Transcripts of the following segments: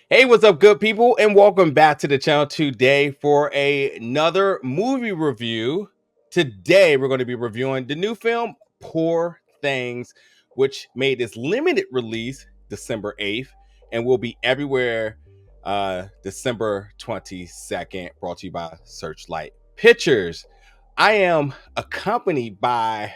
Hey, what's up, good people, and welcome back to the channel today for another movie review. Today, we're going to be reviewing the new film Poor Things, which made its limited release December 8th and will be everywhere December 22nd, brought to you by Searchlight Pictures. I am accompanied by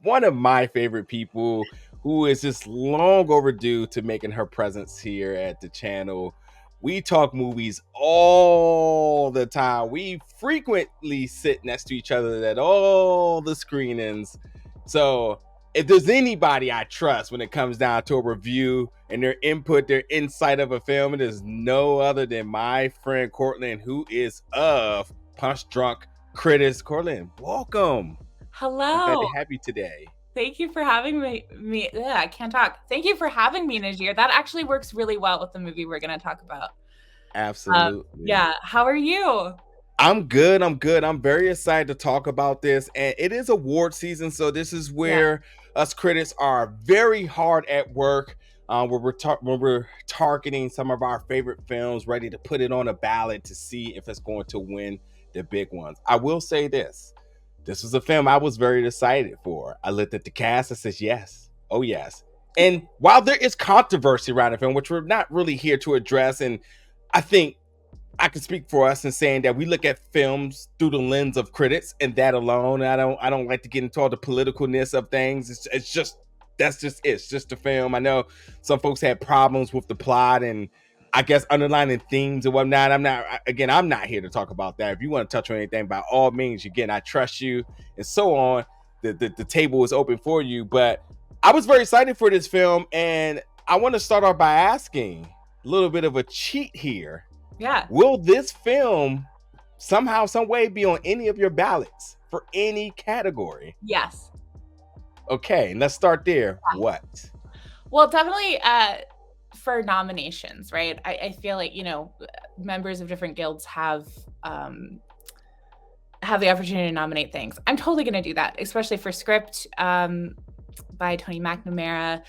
one of my favorite people who is just long overdue to making her presence here at the channel. We talk movies all the time. We frequently sit next to each other at all the screenings. So if there's anybody I trust when it comes down to a review and their input, their insight of a film, it is no other than my friend Cortland, who is of Punch Drunk Critics. Cortland, welcome. I'm glad Hello. to have you today. Thank you for having Ugh, I can't talk. Thank you for having me, Najir. That actually works really well with the movie we're going to talk about. Absolutely. Yeah. How are you? I'm good. I'm good. I'm very excited to talk about this. And it is award season. So this is Yeah. where us critics are very hard at work. Where we're targeting some of our favorite films, ready to put it on a ballot to see if it's going to win the big ones. I will say this. This was a film I was very excited for. I looked at the cast and says, yes. Oh, yes. And while there is controversy around the film, which we're not really here to address, and I think I can speak for us in saying that we look at films through the lens of critics, and that alone. I don't like to get into all the politicalness of things. It's just that's just it. It's just a film. I know some folks had problems with the plot and I guess underlining themes and whatnot. I'm not here to talk about that. If you want to touch on anything, by all means, again, I trust you and so on. The table is open for you. But I was very excited for this film, and I want to start off by asking a little bit of a cheat here. Yeah. Will this film somehow, some way be on any of your ballots for any category? Yes. Okay, let's start there. What? Well, definitely for nominations, right? I feel like, members of different guilds have the opportunity to nominate things. I'm totally going to do that, especially for script by Tony McNamara.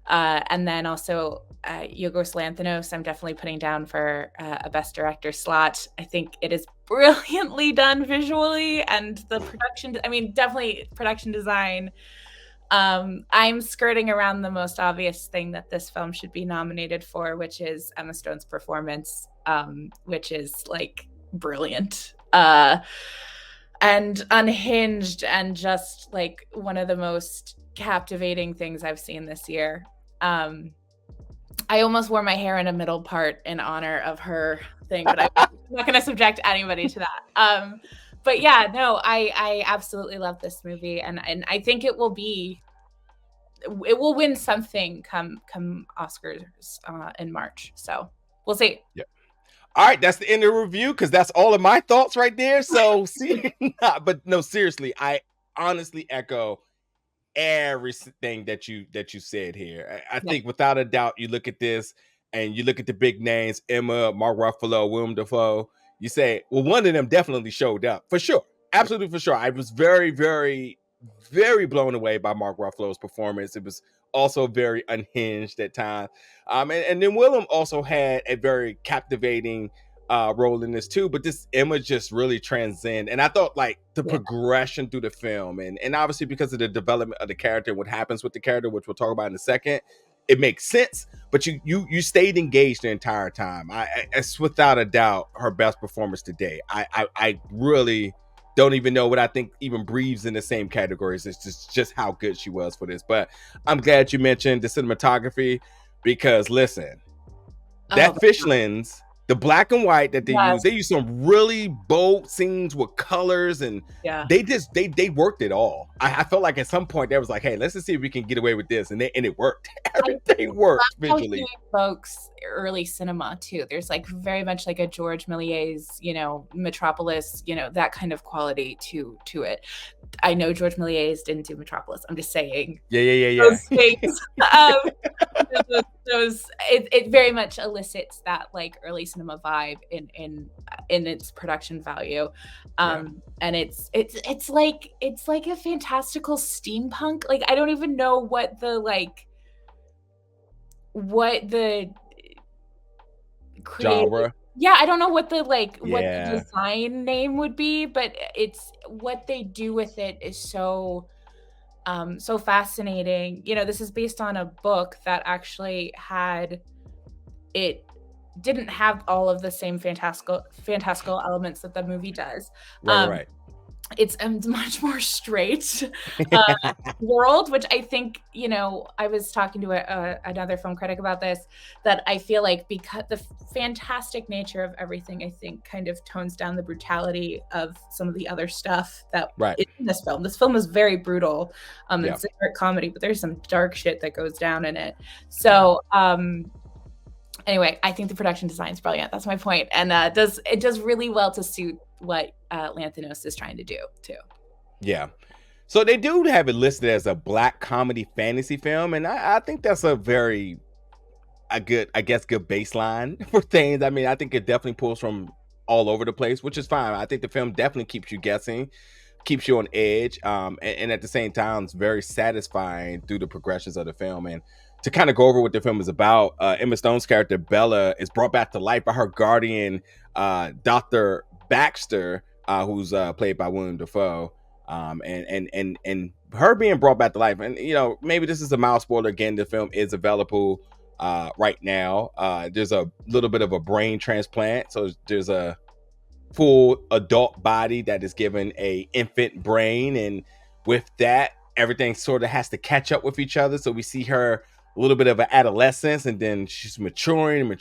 And then also Yorgos Lanthimos, I'm definitely putting down for a Best Director slot. I think it is brilliantly done visually, and the production, definitely production design. I'm skirting around the most obvious thing that this film should be nominated for, which is Emma Stone's performance, which is like brilliant. And unhinged, and just like one of the most captivating things I've seen this year. I almost wore my hair in a middle part in honor of her thing, but I'm not going to subject anybody to that. But yeah, no, I absolutely love this movie, and I think it will win something come Oscars in March. So we'll see. Yeah. All right, that's the end of the review because that's all of my thoughts right there. So see, but no, seriously, I honestly echo everything that you said here. I think without a doubt, you look at this and you look at the big names, Emma, Mark Ruffalo, Willem Dafoe. You say, well, one of them definitely showed up for sure, absolutely for sure. I was very, very, very blown away by Mark Ruffalo's performance. It was also very unhinged at times. And then Willem also had a very captivating role in this too, but this Emma just really transcend. And I thought like the progression through the film, and obviously because of the development of the character and what happens with the character, which we'll talk about in a second, it makes sense. But you stayed engaged the entire time. It's without a doubt her best performance today. I really don't even know what I think even breathes in the same categories. It's just how good she was for this. But I'm glad you mentioned the cinematography, because listen, that fish lens, the black and white that they use some really bold scenes with colors, and they worked it all. I felt like at some point they was like, hey, let's just see if we can get away with this, and it worked. Everything worked visually. Folks, early cinema too. There's like very much like a George Méliès, Metropolis, that kind of quality to it. I know George Méliès didn't do Metropolis. I'm just saying. Yeah. Those things. It very much elicits that like early cinema vibe in its production value. And it's like a fantastical steampunk. Like I don't even know what the creative. genre. Yeah, I don't know what the, like, what the Yeah. design name would be, but it's what they do with it is so, so fascinating. You know, this is based on a book that actually had it didn't have all of the same fantastical elements that the movie does. Right, Um, right, it's a much more straight, uh, right. world, which I think, you know, I was talking to another film critic about this, that I feel like because the fantastic nature of everything, I think, kind of tones down the brutality of some of the other stuff that Right. is in this film. This film is very brutal. Yeah. It's a dark comedy, but there's some dark shit that goes down in it. Yeah. So, anyway, I think the production design is brilliant. That's my point, and it does really well to suit what Lanthimos is trying to do too. Yeah. So they do have it listed as a black comedy fantasy film, and I think that's a very good baseline for things. I mean, I think it definitely pulls from all over the place, which is fine. I think the film definitely keeps you guessing, keeps you on edge, and at the same time, it's very satisfying through the progressions of the film. And to kind of go over what the film is about, Emma Stone's character Bella is brought back to life by her guardian, Dr. Baxter, who's played by Willem Dafoe. And her being brought back to life, and you know, maybe this is a mild spoiler. Again, the film is available right now. There's a little bit of a brain transplant, so there's a full adult body that is given a infant brain, and with that, everything sort of has to catch up with each other. So we see her a little bit of an adolescence, and then she's maturing,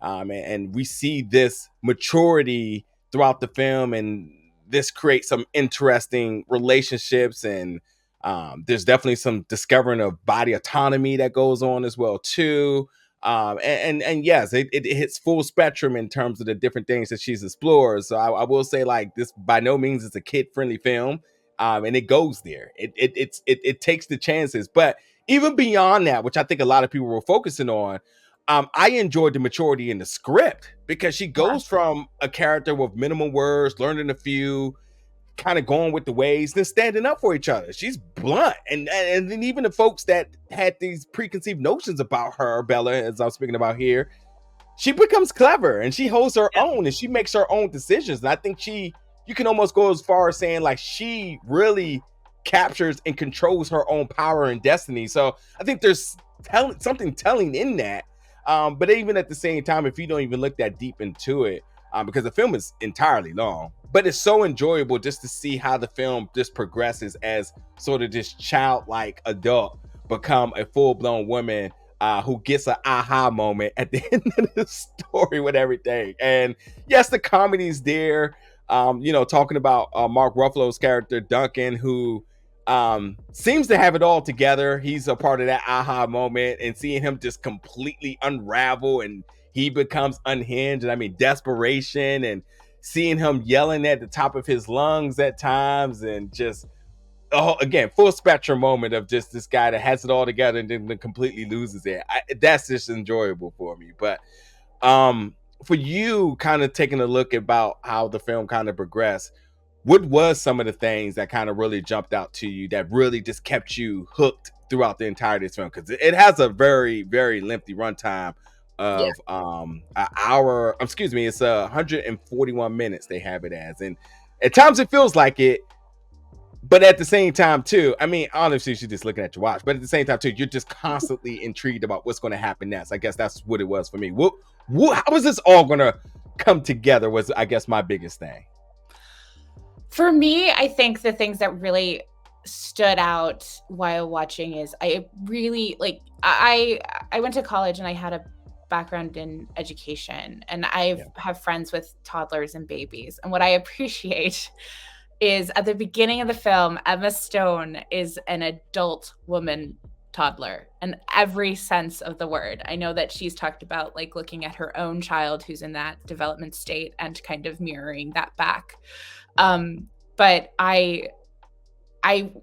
and we see this maturity throughout the film, and this creates some interesting relationships, and there's definitely some discovering of body autonomy that goes on as well too. And yes, it hits full spectrum in terms of the different things that she's explored. So I will say, like, this by no means is a kid friendly film, and it goes there. It takes the chances, but even beyond that, which I think a lot of people were focusing on, I enjoyed the maturity in the script, because she Yeah. goes from a character with minimum words, learning a few, kind of going with the waves, then standing up for each other. She's blunt, and then even the folks that had these preconceived notions about her, Bella, as I'm speaking about here, she becomes clever and she holds her own and she makes her own decisions. And I think you can almost go as far as saying, like, she really captures and controls her own power and destiny. So I think there's something telling in that. But even at the same time, if you don't even look that deep into it, because the film is entirely long, but it's so enjoyable just to see how the film just progresses as sort of this childlike adult become a full-blown woman, who gets an aha moment at the end of the story with everything. And yes, the comedy's there. Talking about Mark Ruffalo's character Duncan, who seems to have it all together. He's a part of that aha moment, and seeing him just completely unravel and he becomes unhinged. And I mean, desperation, and seeing him yelling at the top of his lungs at times, and just again, full spectrum moment of just this guy that has it all together and then completely loses it. That's just enjoyable for me. But for you, kind of taking a look about how the film kind of progressed, what was some of the things that kind of really jumped out to you that really just kept you hooked throughout the entirety of this film? Because it has a very, very lengthy runtime of an hour. Excuse me, it's 141 minutes they have it as, and at times it feels like it. But at the same time, too, I mean, honestly, you're just looking at your watch. But at the same time, too, you're just constantly intrigued about what's going to happen next. I guess that's what it was for me. How is this all going to come together was, I guess, my biggest thing. For me, I think the things that really stood out while watching is I really I went to college and I had a background in education, and I have friends with toddlers and babies. And what I appreciate is at the beginning of the film, Emma Stone is an adult woman toddler in every sense of the word. I know that she's talked about like looking at her own child who's in that development state and kind of mirroring that back. But I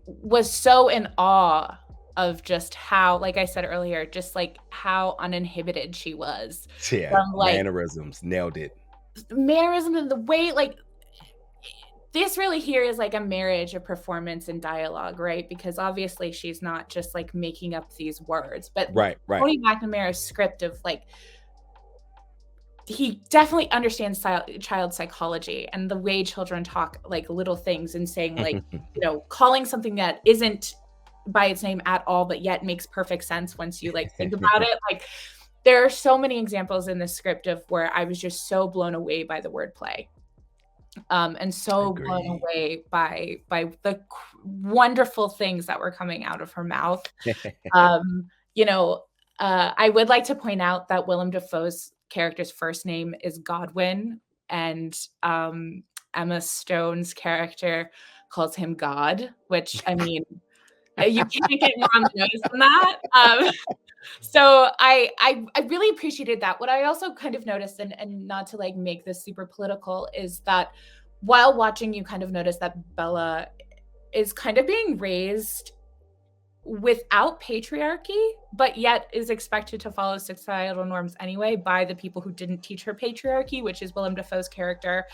was so in awe of just how, like I said earlier, just like how uninhibited she was. Yeah, From, like, mannerisms, nailed it. Mannerism and the way, like, this really here is like a marriage of performance and dialogue, right? Because obviously she's not just like making up these words, but Right. Tony McNamara's script of like he definitely understands child psychology and the way children talk, like little things, and saying like, calling something that isn't by its name at all, but yet makes perfect sense once you like think about it. Like there are so many examples in the script of where I was just so blown away by the wordplay. And so blown Agree. away by the wonderful things that were coming out of her mouth. Um, I would like to point out that Willem Dafoe's character's first name is Godwin, and Emma Stone's character calls him God, which I mean, you can't get more on the nose than that. So I really appreciated that. What I also kind of noticed, and not to like make this super political, is that while watching, you kind of notice that Bella is kind of being raised without patriarchy, but yet is expected to follow societal norms anyway by the people who didn't teach her patriarchy, which is Willem Dafoe's character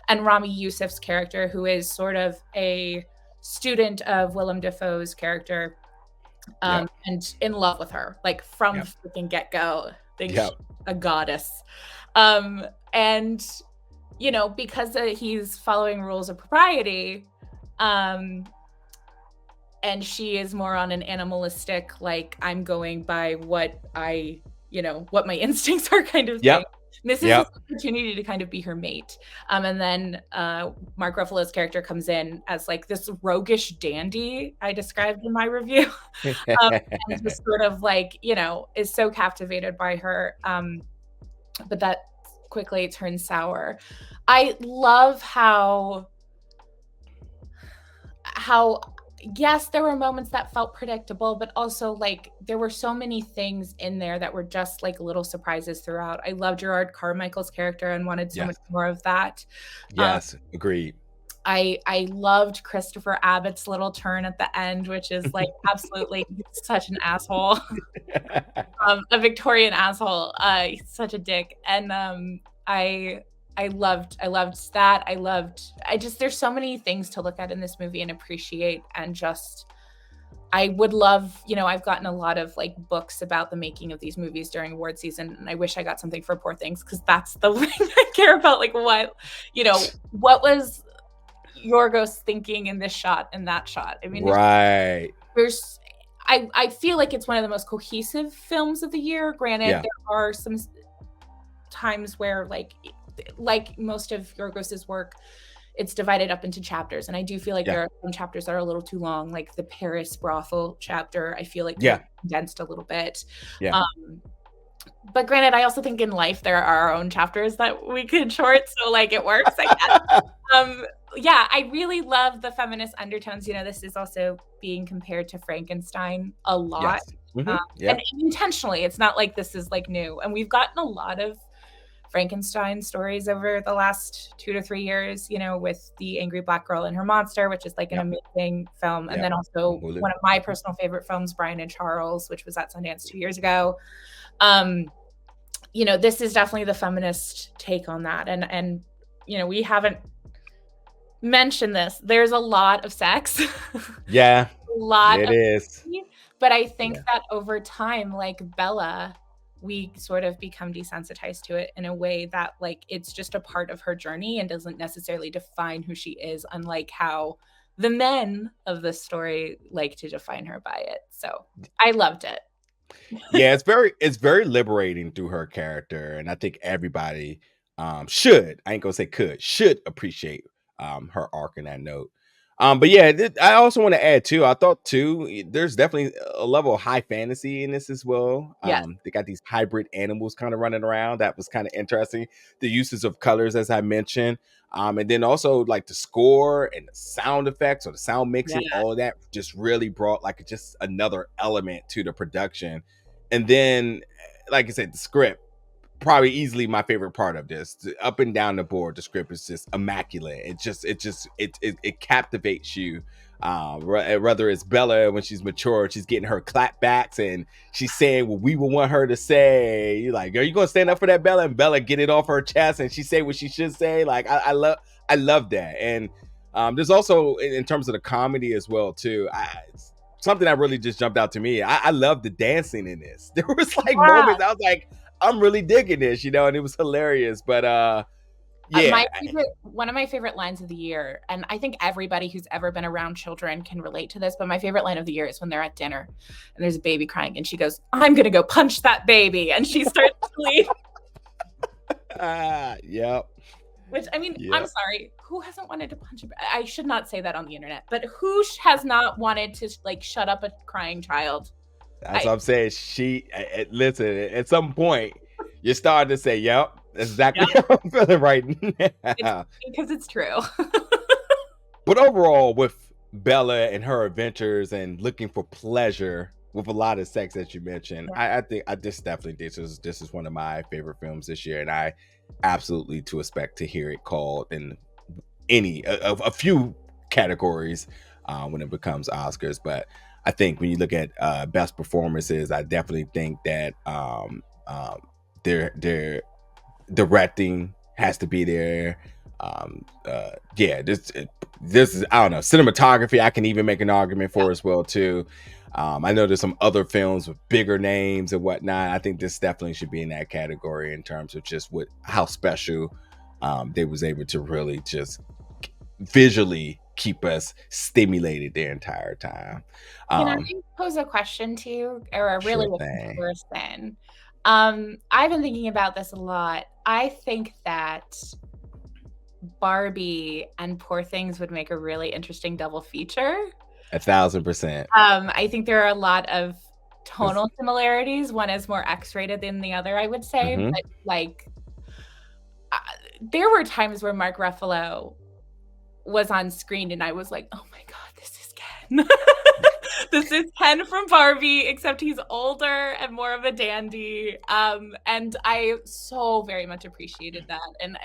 and Rami Youssef's character, who is sort of a student of Willem Dafoe's character, and in love with her, like from freaking get-go. Think she's a goddess. And because he's following rules of propriety, and she is more on an animalistic, like I'm going by what what my instincts are kind of thing. This is an opportunity to kind of be her mate. And then Mark Ruffalo's character comes in as like this roguish dandy I described in my review. And just sort of like, is so captivated by her. But that quickly turns sour. I love how yes, there were moments that felt predictable, but also like there were so many things in there that were just like little surprises throughout. I loved Gerard Carmichael's character and wanted so much more of that. Yes, agreed. I loved Christopher Abbott's little turn at the end, which is like absolutely such an asshole, a Victorian asshole. He's such a dick, and I loved that. There's so many things to look at in this movie and appreciate, and just, I would love, I've gotten a lot of like books about the making of these movies during award season, and I wish I got something for Poor Things, because that's the thing I care about. Like what was Yorgos thinking in this shot and that shot? I mean, there's I feel like it's one of the most cohesive films of the year. Granted, there are some times where like most of Yorgos's work, it's divided up into chapters, and I do feel like there are some chapters that are a little too long, like the Paris brothel chapter. I feel like condensed a little bit. But granted, I also think in life there are our own chapters that we could short, so like it works, I guess. I really love the feminist undertones. This is also being compared to Frankenstein a lot, and intentionally. It's not like this is like new, and we've gotten a lot of Frankenstein stories over the last 2 to 3 years, with The Angry Black Girl and Her Monster, which is like an amazing film. And then also one of my personal favorite films, Brian and Charles, which was at Sundance 2 years ago. This is definitely the feminist take on that. And we haven't mentioned this. There's a lot of sex. Yeah. A lot it is. But I think that over time, like Bella, we sort of become desensitized to it in a way that like it's just a part of her journey and doesn't necessarily define who she is, unlike how the men of the story like to define her by it. So I loved it. It's very liberating through her character, and I think everybody should appreciate her arc in that note. But I also want to add too, I thought too, there's definitely a level of high fantasy in this as well. They got these hybrid animals kind of running around. That was kind of interesting. The uses of colors, as I mentioned. And then also like the score and the sound effects or the sound mixing, all of that just really brought like just another element to the production. And then, like I said, the script, probably easily my favorite part of this. Up and down the board, the script is just immaculate. It captivates you. Whether it's Bella when she's mature, she's getting her clapbacks and she's saying what we would want her to say. You're like, are you gonna stand up for that, Bella? And Bella get it off her chest and she say what she should say. Like I love that. And there's also in terms of the comedy as well too. Something that really just jumped out to me. I love the dancing in this. There was like moments I was like, I'm really digging this, and it was hilarious. But yeah, One of my favorite lines of the year, and I think everybody who's ever been around children can relate to this, but my favorite line of the year is when they're at dinner and there's a baby crying and she goes, "I'm going to go punch that baby." And she starts to leave. Yep. Which, I mean, Yep. I'm sorry, who hasn't wanted to punch I should not say that on the internet, but who has not wanted to like shut up a crying child? That's what I'm saying. Listen, at some point, you're starting to say, yep, that's exactly how I'm feeling right now. Because it's true. But overall, with Bella and her adventures and looking for pleasure with a lot of sex that you mentioned, I think definitely this is one of my favorite films this year, and I absolutely to expect to hear it called in a few categories when it becomes Oscars. But I think when you look at best performances, I definitely think that their directing has to be there. This is, I don't know, cinematography I can even make an argument for as well too. I know there's some other films with bigger names and whatnot. I think this definitely should be in that category in terms of just how special they was able to really just visually keep us stimulated the entire time. Can I pose a question to you, or a really comparison? I've been thinking about this a lot. I think that Barbie and Poor Things would make a really interesting double feature. 1,000%. I think there are a lot of tonal similarities. One is more X-rated than the other, I would say. Mm-hmm. But like, there were times where Mark Ruffalo was on screen and I was like, oh my God, this is Ken. This is Ken from Barbie, except he's older and more of a dandy. And I so very much appreciated that. And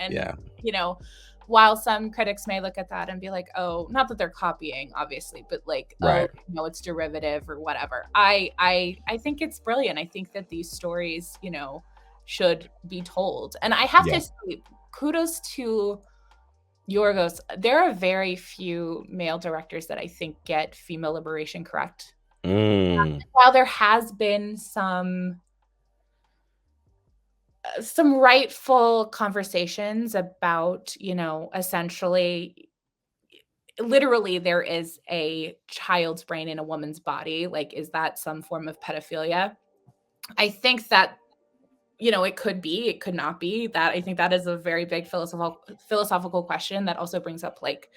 while some critics may look at that and be like, oh, not that they're copying, obviously, but like, right. It's derivative or whatever. I think it's brilliant. I think that these stories, should be told. And I have to say, kudos to Yorgos. There are very few male directors that I think get female liberation correct. While there has been some rightful conversations about, essentially, literally there is a child's brain in a woman's body. Like, is that some form of pedophilia? I think that, it could be, it could not be. That I think that is a very big philosophical question that also brings up like,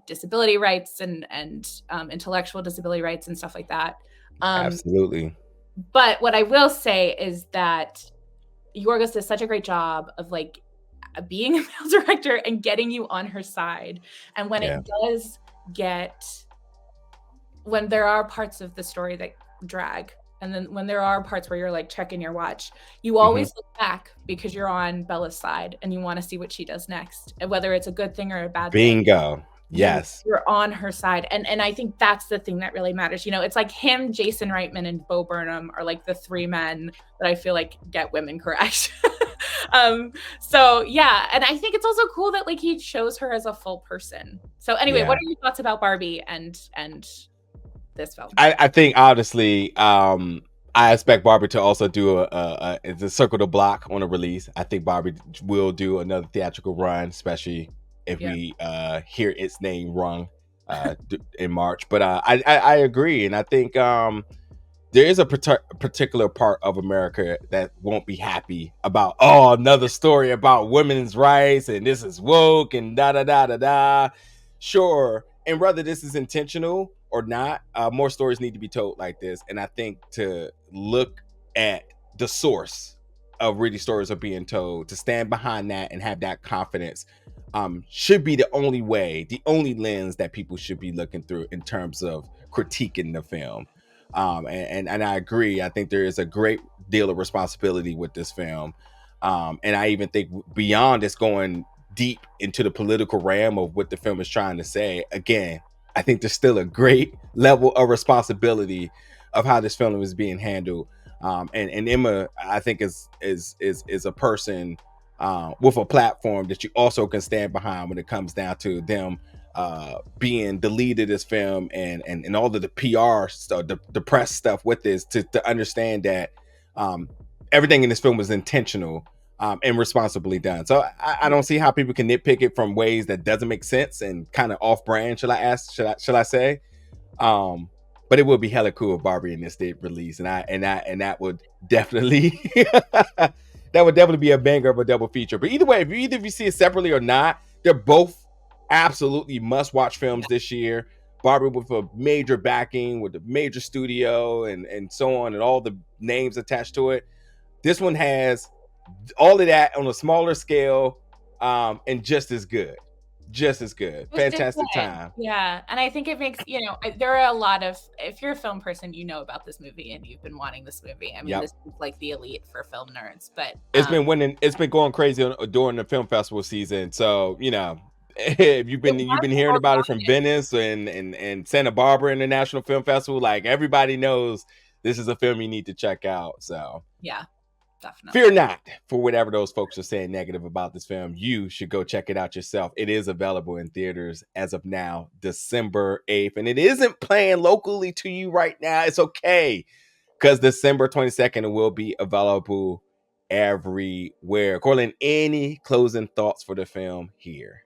disability rights and intellectual disability rights and stuff like that. Absolutely. But what I will say is that Yorgos does such a great job of like being a male director and getting you on her side. And when it does when there are parts of the story that drag, and then when there are parts where you're like checking your watch, you always look back because you're on Bella's side and you want to see what she does next, and whether it's a good thing or a bad thing. Bingo. Yes. You're on her side. And I think that's the thing that really matters. It's like him, Jason Reitman, and Bo Burnham are like the three men that I feel like get women correct. So yeah. And I think it's also cool that like he shows her as a full person. So anyway, what are your thoughts about Barbie and this film? I think honestly, I expect Barbie to also do a circle the block on a release. I think Barbie will do another theatrical run, especially if we hear its name rung in March. But I agree, and I think there is a particular part of America that won't be happy about another story about women's rights and this is woke and da da da da da. Sure, and whether this is intentional or not, more stories need to be told like this. And I think to look at the source of really stories are being told, to stand behind that and have that confidence should be the only way, the only lens that people should be looking through in terms of critiquing the film. And I agree. I think there is a great deal of responsibility with this film. And I even think beyond it's going deep into the political realm of what the film is trying to say. Again, I think there's still a great level of responsibility of how this film is being handled. And Emma, I think is a person with a platform that you also can stand behind when it comes down to them being the lead of this film and all of the PR stuff, the press stuff with this, to understand that everything in this film was intentional and responsibly done. So I don't see how people can nitpick it from ways that doesn't make sense and kind of off brand. Should I say? But it would be hella cool if Barbie in this did release, and that would definitely that would definitely be a banger of a double feature. But either way, if you see it separately or not, they're both absolutely must watch films this year. Barbie with a major backing, with a major studio and so on, and all the names attached to it. This one has all of that on a smaller scale, and just as good. Fantastic time. Yeah, and I think it makes, there are a lot of, if you're a film person, you know about this movie and you've been wanting this movie. I mean, this is like the elite for film nerds, but it's been winning. It's been going crazy during the film festival season. So if you've been hearing about it from Venice and Santa Barbara International Film Festival, like everybody knows this is a film you need to check out. So yeah. Definitely. Fear not for whatever those folks are saying negative about this film. You should go check it out yourself. It is available in theaters as of now, December 8th. And it isn't playing locally to you right now. It's okay, because December 22nd it will be available everywhere. Cortland, any closing thoughts for the film here?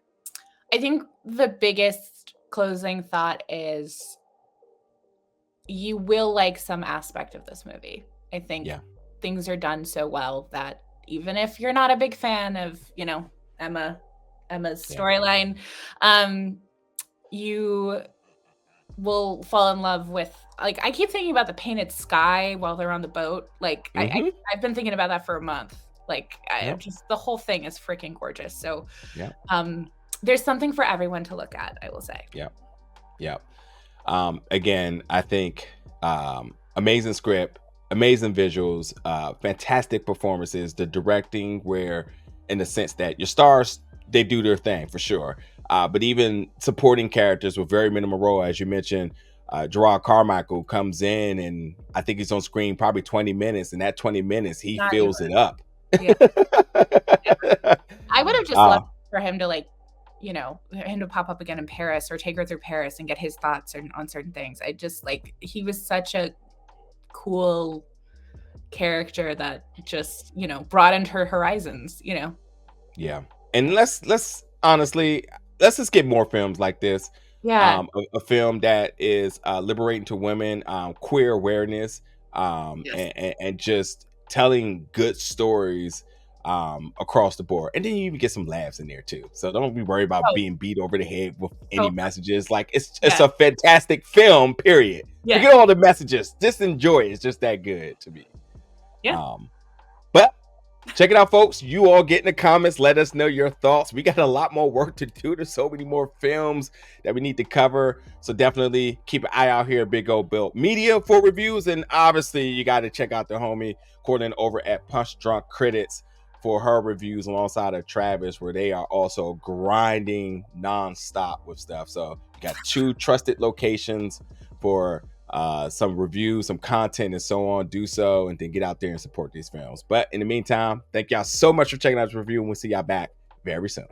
I think the biggest closing thought is you will like some aspect of this movie. I think things are done so well that even if you're not a big fan of, Emma's storyline, you will fall in love with, like, I keep thinking about the painted sky while they're on the boat. Like, I've been thinking about that for a month. Like, just the whole thing is freaking gorgeous. So, there's something for everyone to look at, I will say. Yeah. Again, I think amazing script, amazing visuals, fantastic performances, the directing, where in the sense that your stars, they do their thing for sure. But even supporting characters with very minimal role, as you mentioned, Gerard Carmichael comes in and I think he's on screen probably 20 minutes, and that 20 minutes he fills it up. Yeah. I would have just loved for him to him to pop up again in Paris or take her through Paris and get his thoughts on certain things. I just he was such a cool character that just broadened her horizons. And let's honestly, let's just get more films like this. A film that is liberating to women, queer awareness, and just telling good stories across the board. And then you even get some laughs in there too, so don't be worried about being beat over the head with any messages. Like, it's a fantastic film, period. Forget all the messages, just enjoy it. It's just that good to me. But check it out, folks. You all get in the comments, let us know your thoughts. We got a lot more work to do. There's so many more films that we need to cover, so definitely keep an eye out here at Big Old Built Media for reviews. And obviously you got to check out the homie Cortland over at Punch Drunk Critics for her reviews alongside of Travis, where they are also grinding non-stop with stuff. So you got 2 trusted locations for some reviews, some content, and so on. Do so, and then get out there and support these films. But in the meantime, thank y'all so much for checking out this review, and we'll see y'all back very soon.